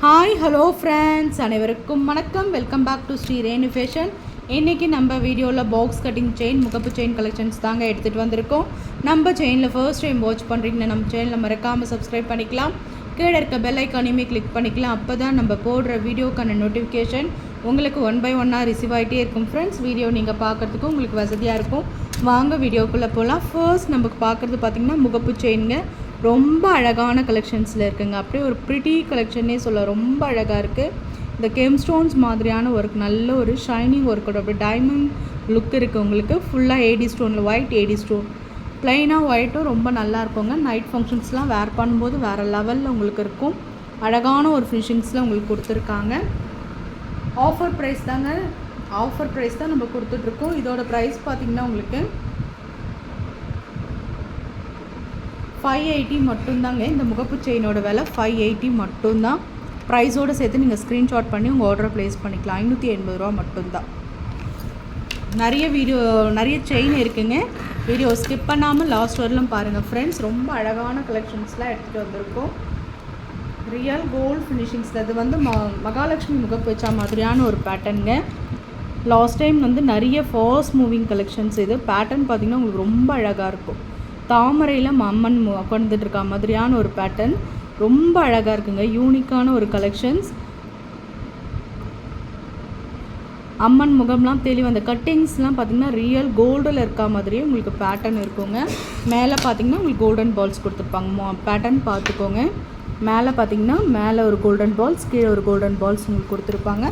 Hi hello friends, அனைவருக்கும் வணக்கம். Welcome back to Sri Renu fashion. இன்றைக்கி நம்ம வீடியோவில் பாக்ஸ் கட்டிங் செயின், முகப்பு செயின் கலெக்ஷன்ஸ் தாங்க எடுத்துகிட்டு வந்திருக்கோம். நம்ம செயினில் ஃபர்ஸ்ட் டைம் வாட்ச் பண்ணுறீங்கன்னா நம்ம சேனலில் மறக்காமல் சப்ஸ்கிரைப் பண்ணிக்கலாம். கீழே இருக்க பெல் ஐக்கானையுமே கிளிக் பண்ணிக்கலாம். அப்போ தான் நம்ம போடுற வீடியோக்கான நோட்டிஃபிகேஷன் உங்களுக்கு 1 by 1 ரிசீவ் ஆகிட்டே இருக்கும். ஃப்ரெண்ட்ஸ், வீடியோ நீங்கள் பார்க்குறதுக்கும் உங்களுக்கு வசதியாக இருக்கும். வாங்க வீடியோக்குள்ளே போகலாம். ஃபர்ஸ்ட் நமக்கு பார்க்குறது பார்த்திங்கன்னா முகப்பு செயினுங்க. ரொம்ப அழகான கலெக்ஷன்ஸில் இருக்குங்க. அப்படியே ஒரு ப்ரிட்டி கலெக்ஷன்னே சொல்ல, ரொம்ப அழகாக இருக்குது. இந்த கேம் ஸ்டோன்ஸ் மாதிரியான ஒர்க், நல்ல ஒரு ஷைனிங் ஒர்க்கோட அப்படியே டைமண்ட் லுக் இருக்குது உங்களுக்கு. ஃபுல்லாக ஏடி ஸ்டோனில், ஒயிட் ஏடி ஸ்டோன், ப்ளைனாக ஒயிட்டும் ரொம்ப நல்லா இருக்குங்க. நைட் ஃபங்க்ஷன்ஸ்லாம் வேர் பண்ணும்போது வேறு லெவலில் உங்களுக்கு இருக்கும். அழகான ஒரு ஃபினிஷிங்ஸில் உங்களுக்கு கொடுத்துருக்காங்க. ஆஃபர் ப்ரைஸ் தாங்க, ஆஃபர் ப்ரைஸ் தான் நம்ம கொடுத்துட்ருக்கோம். இதோட ப்ரைஸ் பார்த்திங்கன்னா உங்களுக்கு 580 மட்டும்தாங்க. இந்த முகப்பு செயினோட விலை 580 மட்டும்தான். ப்ரைஸோடு சேர்த்து நீங்கள் ஸ்க்ரீன்ஷாட் பண்ணி உங்கள் ஆர்டரை ப்ளேஸ் பண்ணிக்கலாம். 580 ரூபா மட்டும்தான். நிறைய செயின் இருக்குங்க. வீடியோ ஸ்கிப் பண்ணாமல் லாஸ்ட் வரலும் பாருங்கள் ஃப்ரெண்ட்ஸ். ரொம்ப அழகான கலெக்ஷன்ஸ்லாம் எடுத்துகிட்டு வந்திருக்கோம். ரியல் கோல்டு ஃபினிஷிங்ஸில் இது வந்து மகாலட்சுமி முகப்பு வச்சா மாதிரியான ஒரு பேட்டர்னுங்க. லாஸ்ட் டைம் வந்து நிறைய ஃபாஸ்ட் மூவிங் கலெக்ஷன்ஸ். இது பேட்டர்ன் பார்த்திங்கன்னா உங்களுக்கு ரொம்ப அழகாக இருக்கும். தாமரையில் அம்மன் உட்காந்துட்டு இருக்க மாதிரியான ஒரு பேட்டர்ன், ரொம்ப அழகாக இருக்குங்க. யூனிக்கான ஒரு கலெக்ஷன்ஸ். அம்மன் முகம்லாம் தெளிவு, அந்த கட்டிங்ஸ்லாம் பார்த்திங்கன்னா ரியல் கோல்டில் இருக்க மாதிரியே உங்களுக்கு பேட்டர்ன் இருக்குங்க. மேலே பார்த்திங்கன்னா உங்களுக்கு கோல்டன் பால்ஸ் கொடுத்துருப்பாங்க. பேட்டர்ன் பார்த்துக்கோங்க. மேலே பார்த்திங்கன்னா மேலே ஒரு கோல்டன் பால்ஸ், கீழே ஒரு கோல்டன் பால்ஸ் உங்களுக்கு கொடுத்துருப்பாங்க.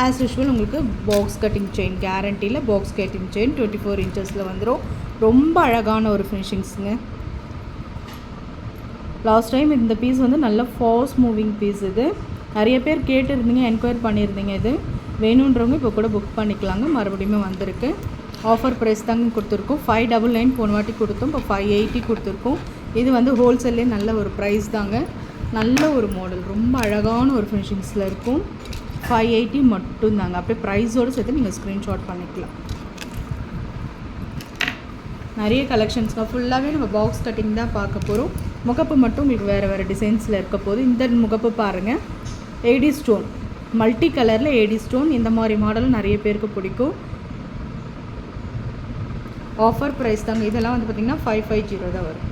ஆஸ் யூஷுவல் உங்களுக்கு பாக்ஸ் கட்டிங் செயின் கேரண்டியில் பாக்ஸ் கட்டிங் செயின் 24 இன்ச்சஸில் வந்துடும். ரொம்ப அழகான ஒரு ஃபினிஷிங்ஸுங்க. லாஸ்ட் டைம் இந்த பீஸ் வந்து நல்ல ஃபாஸ்ட் மூவிங் பீஸ். இது நிறைய பேர் கேட்டுருந்தீங்க, என்கொயரி பண்ணியிருந்தீங்க. இது வேணுன்றவங்க இப்போ கூட புக் பண்ணிக்கலாங்க. மறுபடியும் வந்திருக்கு. ஆஃபர் ப்ரைஸ் தாங்க கொடுத்துருக்கோம். 599 போன வாட்டி கொடுத்தோம், இப்போ 580 கொடுத்துருக்கோம். இது வந்து ஹோல்சேல்லே நல்ல ஒரு ப்ரைஸ் தாங்க. நல்ல ஒரு மாடல், ரொம்ப அழகான ஒரு ஃபினிஷிங்ஸில் இருக்கும். 580 மட்டும்தாங்க. அப்படியே ப்ரைஸோடு சேர்த்து நீங்கள் ஸ்க்ரீன்ஷாட் பண்ணிக்கலாம். நிறைய கலெக்ஷன்ஸ்லாம் ஃபுல்லாகவே நம்ம பாக்ஸ் கட்டிங் தான் பார்க்க போகிறோம். முகப்பு மட்டும் உங்களுக்கு வேறு டிசைன்ஸில் இருக்க போது. இந்த முகப்பு பாருங்கள், ஏடி ஸ்டோன், மல்டி கலரில் ஏடி ஸ்டோன். இந்த மாதிரி மாடலும் நிறைய பேருக்கு பிடிக்கும். ஆஃபர் ப்ரைஸ் தாங்க. இதெல்லாம் வந்து பார்த்திங்கன்னா 550 தான் வரும்.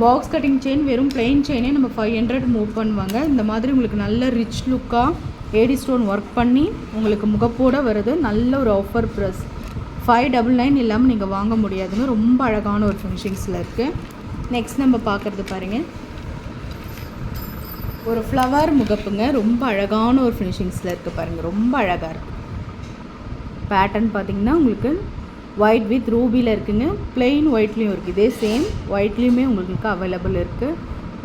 பாக்ஸ் கட்டிங் செயின் வெறும் பிளெயின் செயினே நம்ம 500 மூவ் பண்ணுவாங்க. இந்த மாதிரி உங்களுக்கு நல்ல ரிச் லுக்காக ஏடி ஸ்டோன் ஒர்க் பண்ணி உங்களுக்கு முகப்போடு வருது. நல்ல ஒரு ஆஃபர் ப்ரைஸ். 599 இல்லாமல் நீங்கள் வாங்க முடியாதுங்க. ரொம்ப அழகான ஒரு ஃபினிஷிங்ஸில் இருக்குது. நெக்ஸ்ட் நம்ம பார்க்குறது பாருங்கள், ஒரு ஃப்ளவர் முகப்புங்க. ரொம்ப அழகான ஒரு ஃபினிஷிங்ஸில் இருக்குது பாருங்கள். ரொம்ப அழகாக இருக்குது. பேட்டர்ன் பார்த்திங்கன்னா உங்களுக்கு ஒயிட் வித் ரூபியில் இருக்குங்க. பிளெயின் ஒயிட்லேயும் இருக்குது. இதே சேம் ஒயிட்லேயுமே உங்களுக்கு அவைலபிள் இருக்குது.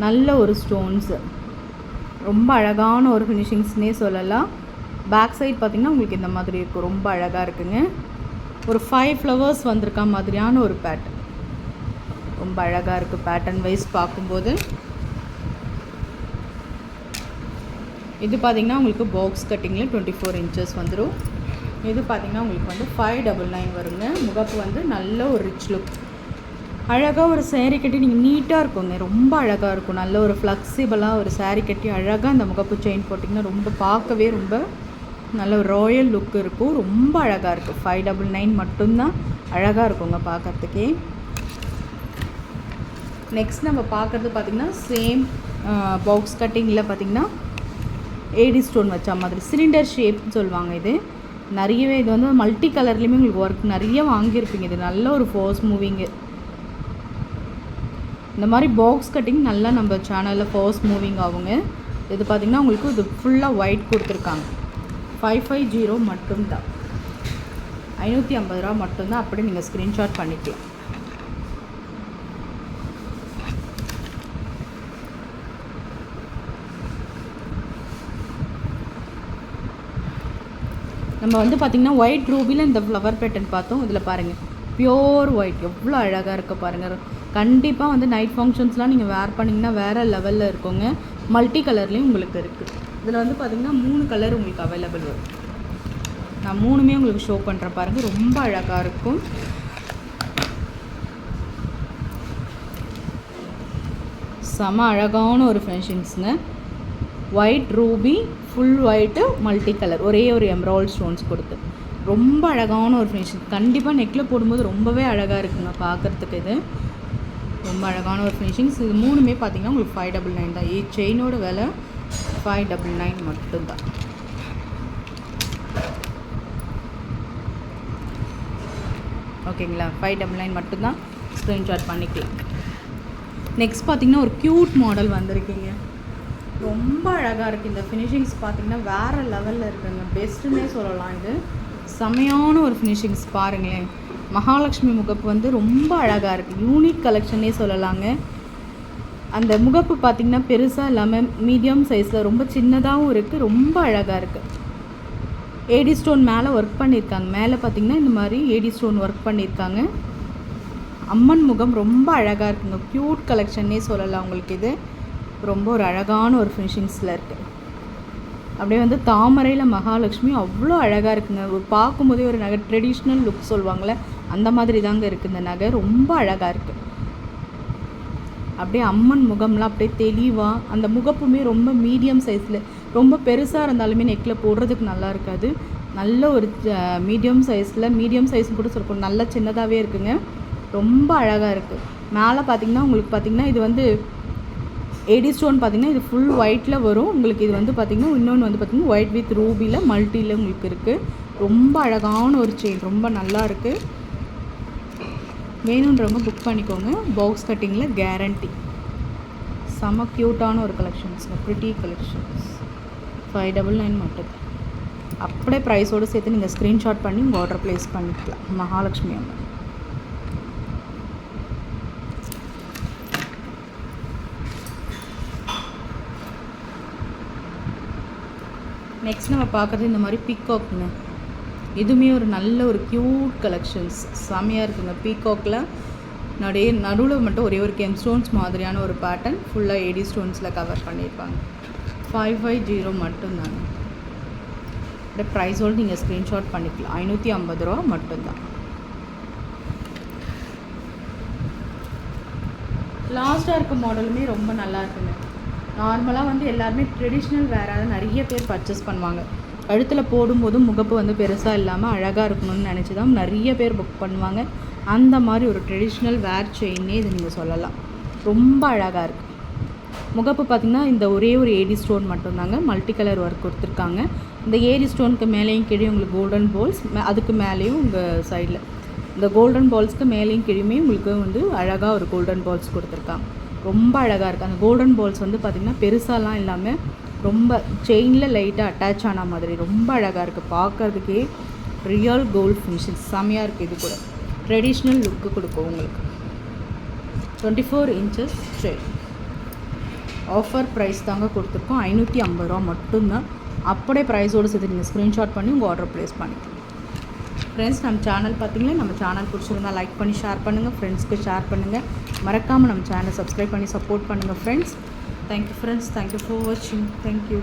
நல்ல ஒரு ஸ்டோன்ஸு, ரொம்ப அழகான ஒரு ஃபினிஷிங்ஸ்னே சொல்லலாம். பேக் சைட் பார்த்திங்கன்னா உங்களுக்கு இந்த மாதிரி இருக்கும். ரொம்ப அழகாக இருக்குங்க. ஒரு 5 ஃப்ளவர்ஸ் வந்திருக்க மாதிரியான ஒரு பேட்டர்ன், ரொம்ப அழகாக இருக்குது. பேட்டர்ன் வைஸ் பார்க்கும்போது இது பார்த்திங்கன்னா உங்களுக்கு பாக்ஸ் கட்டிங்கில் 24 இன்ச்சஸ் வந்துடும். இது பார்த்திங்கன்னா உங்களுக்கு வந்து 599 வருங்க. முகப்பு வந்து நல்ல ஒரு ரிச் லுக். அழகாக ஒரு சேரீ கட்டி நீங்கள் நீட்டாக இருக்குங்க. ரொம்ப அழகாக இருக்கும். நல்ல ஒரு ஃப்ளெக்சிபிளாக ஒரு சேரீ கட்டி அழகாக அந்த முகப்பு செயின் போட்டிங்கன்னா ரொம்ப பார்க்கவே ரொம்ப நல்ல ஒரு ராயல் லுக் இருக்கும். ரொம்ப அழகாக இருக்குது. 599 மட்டும்தான். அழகாக இருக்குங்க பார்க்குறதுக்கே. நெக்ஸ்ட் நம்ம பார்க்குறது பார்த்திங்கன்னா சேம் பாக்ஸ் கட்டிங்கில் பார்த்திங்கன்னா ஏடி ஸ்டோன் வச்ச மாதிரி சிலிண்டர் ஷேப்னு சொல்லுவாங்க. இது நிறையவே இது வந்து மல்டி கலர்லேயுமே உங்களுக்கு ஒர்க் நிறைய வாங்கியிருப்பீங்க. இது நல்ல ஒரு ஃபாஸ்ட் மூவிங்கு. இந்த மாதிரி பாக்ஸ் கட்டிங் நல்லா நம்ம சேனலில் ஃபாஸ்ட் மூவிங் ஆகுங்க. இது பார்த்திங்கன்னா உங்களுக்கு இது ஃபுல்லாக ஒயிட் கொடுத்துருக்காங்க. 550 மட்டும்தான். 550 ரூபா மட்டும்தான். அப்படி நீங்கள் ஸ்க்ரீன்ஷாட் பண்ணிக்கலாம். நம்ம வந்து பார்த்திங்கன்னா ஒயிட் ரூபியில் இந்த ஃப்ளவர் பேட்டர்ன் பார்த்தோம். இதில் பாருங்கள், பியோர் ஒயிட் எவ்வளோ அழகாக இருக்க பாருங்கள். கண்டிப்பாக வந்து நைட் ஃபங்க்ஷன்ஸ்லாம் நீங்கள் வேர் பண்ணிங்கன்னா வேறு லெவலில் இருக்குங்க. மல்டி கலர்லேயும் உங்களுக்கு இருக்குது. இதில் வந்து பார்த்திங்கன்னா 3 கலர் உங்களுக்கு அவைலபிள் வரும். நான் 3மே உங்களுக்கு ஷோ பண்ணுறேன் பாருங்கள். ரொம்ப அழகாக இருக்கும். செம அழகான ஒரு ஃபினிஷிங்ஸுங்க. White ruby full white multi colour ஒரே ஒரு எம்ராய்ட் ஸ்டோன்ஸ் கொடுத்து ரொம்ப அழகான ஒரு ஃபினிஷிங். கண்டிப்பாக நெக்கில் போடும்போது ரொம்பவே அழகாக இருக்குங்க பார்க்குறதுக்கு. இது ரொம்ப அழகான ஒரு ஃபினிஷிங்ஸ். இது மூணுமே பார்த்தீங்கன்னா உங்களுக்கு 599 தான். செயினோட விலை 599 மட்டும்தான். ஓகேங்களா, 599 மட்டும்தான். ஸ்க்ரீன்ஷாட் பண்ணிக்கலாம். நெக்ஸ்ட் பார்த்தீங்கன்னா ஒரு க்யூட் மாடல் வந்திருக்கீங்க. ரொம்ப அழகாக இருக்குது. இந்த ஃபினிஷிங்ஸ் பார்த்தீங்கன்னா வேறு லெவலில் இருக்குங்க. பெஸ்ட்டுன்னே சொல்லலாம். இது செமையான ஒரு ஃபினிஷிங்ஸ் பாருங்களேன். மகாலட்சுமி முகப்பு வந்து ரொம்ப அழகாக இருக்குது. யூனிக் கலெக்ஷனே சொல்லலாங்க. அந்த முகப்பு பார்த்திங்கன்னா பெருசாக இல்லாமல் மீடியம் சைஸில் ரொம்ப சின்னதாகவும் இருக்குது. ரொம்ப அழகாக இருக்குது. ஏடி ஸ்டோன் மேலே ஒர்க் பண்ணியிருக்காங்க. மேலே பார்த்திங்கன்னா இந்த மாதிரி ஏடி ஸ்டோன் ஒர்க் பண்ணியிருக்காங்க. அம்மன் முகம் ரொம்ப அழகாக இருக்குங்க. க்யூட் கலெக்ஷன்னே சொல்லலாம். உங்களுக்கு இது ரொம்ப ஒரு அழகான ஒரு ஃபினிஷிங்ஸில் இருக்குது. அப்படியே வந்து தாமரையில் மகாலட்சுமி அவ்வளோ அழகாக இருக்குங்க. ஒரு பார்க்கும்போதே ஒரு நகை ட்ரெடிஷ்னல் லுக் சொல்லுவாங்களே அந்த மாதிரி தாங்க இருக்குது. இந்த நகை ரொம்ப அழகாக இருக்குது. அப்படியே அம்மன் முகம்லாம் அப்படியே தெளிவாக, அந்த முகப்புமே ரொம்ப மீடியம் சைஸில், ரொம்ப பெருசாக இருந்தாலுமே நெக்கில் போடுறதுக்கு நல்லா இருக்காது. நல்ல ஒரு மீடியம் சைஸ் கூட சொல்லணும். நல்ல சின்னதாகவே இருக்குங்க. ரொம்ப அழகாக இருக்குது. மேலே பார்த்திங்கன்னா உங்களுக்கு பார்த்திங்கன்னா இது வந்து ஏடி ஸ்டோன் பார்த்திங்கன்னா இது ஃபுல் ஒயிட்டில் வரும். உங்களுக்கு இது வந்து பார்த்திங்கன்னா இன்னொன்று வந்து பார்த்திங்கன்னா ஒயிட் வித் ரூபியில் மல்டியில் உங்களுக்கு இருக்குது. ரொம்ப அழகான ஒரு செயின். ரொம்ப நல்லா இருக்குது. வேணுன்றவங்க புக் பண்ணிக்கோங்க. பாக்ஸ் கட்டிங்கில் கேரண்டி. செம்ம க்யூட்டான ஒரு கலெக்ஷன்ஸுங்க. Pretty collections. 599 மட்டும். அப்படியே ப்ரைஸோடு சேர்த்து நீங்கள் ஸ்க்ரீன்ஷாட் பண்ணி உங்கள் ஆர்டர் ப்ளேஸ் பண்ணிக்கலாம். மகாலட்சுமி அம்மன். நெக்ஸ்ட் நம்ம பார்க்குறது இந்த மாதிரி பீகாக்குங்க. இதுவுமே ஒரு நல்ல ஒரு க்யூட் கலெக்ஷன்ஸ். செமையாக இருக்குங்க. பீகாக்கில் நடுவில் மட்டும் ஒரே ஒரு கெம் ஸ்டோன்ஸ் மாதிரியான ஒரு பேட்டர்ன் ஃபுல்லாக ஏடி ஸ்டோன்ஸில் கவர் பண்ணியிருப்பாங்க. 550 மட்டும்தாங்க. இந்த ப்ரைஸோடு நீங்கள் ஸ்க்ரீன்ஷாட் பண்ணிக்கலாம். 550 ரூபா மட்டும்தான். லாஸ்ட்டாக இருக்க மாடலுமே ரொம்ப நல்லா இருக்குங்க. நார்மலாக வந்து எல்லாருமே ட்ரெடிஷ்னல் வேறாவது நிறைய பேர் பர்ச்சேஸ் பண்ணுவாங்க. கழுத்தில் போடும்போது முகப்பு வந்து பெருசாக இல்லாமல் அழகாக இருக்கணும்னு நினச்சி தான் நிறைய பேர் புக் பண்ணுவாங்க. அந்த மாதிரி ஒரு ட்ரெடிஷ்னல் வேர் செயின்னே இது நீங்கள் சொல்லலாம். ரொம்ப அழகாக இருக்குது. முகப்பு பார்த்திங்கன்னா இந்த ஒரே ஒரு ஏடி ஸ்டோன் மட்டும்தாங்க. மல்டி கலர் ஒர்க் கொடுத்துருக்காங்க. இந்த ஏடி ஸ்டோனுக்கு மேலேயும் கீழே உங்களுக்கு கோல்டன் பால்ஸ், அதுக்கு மேலேயும் உங்கள் சைடில் இந்த கோல்டன் பால்ஸ்க்கு மேலேயும் கீழேயுமே உங்களுக்கு வந்து அழகாக ஒரு கோல்டன் பால்ஸ் கொடுத்துருக்காங்க. ரொம்ப அழகாக இருக்குது. அந்த கோல்டன் பால்ஸ் வந்து பார்த்திங்கன்னா பெருசாலாம் இல்லாமல் ரொம்ப செயினில் லைட்டாக அட்டாச் ஆன மாதிரி ரொம்ப அழகாக இருக்குது. பார்க்குறதுக்கே ரியல் கோல்ட் ஃபினிஷிங் செம்மையாக இருக்குது. இது கூட ட்ரெடிஷ்னல் லுக்கு கொடுக்கும் உங்களுக்கு. 24 இன்ச்சஸ் செயின். ஆஃபர் ப்ரைஸ் தாங்க கொடுத்துருக்கோம். 550 ரூபா மட்டும்தான். அப்படியே ப்ரைஸோடு சேர்த்து நீங்கள் ஸ்க்ரீன்ஷாட் பண்ணி உங்கள் ஆர்டர் ப்ளேஸ் பண்ணிக்கலாம். ஃப்ரெண்ட்ஸ், நம்ம சேனல் பார்த்திங்கன்னா நம்ம சேனல் பிடிச்சிருந்தால் லைக் பண்ணி ஷேர் பண்ணுங்கள். ஃப்ரெண்ட்ஸ்க்கு ஷேர் பண்ணுங்கள். மறக்காமல் நம்ம சேனலை சப்ஸ்கிரைப் பண்ணி சப்போர்ட் பண்ணுங்கள் friends. Thank you friends. Thank you for வாட்சிங். தேங்க்யூ.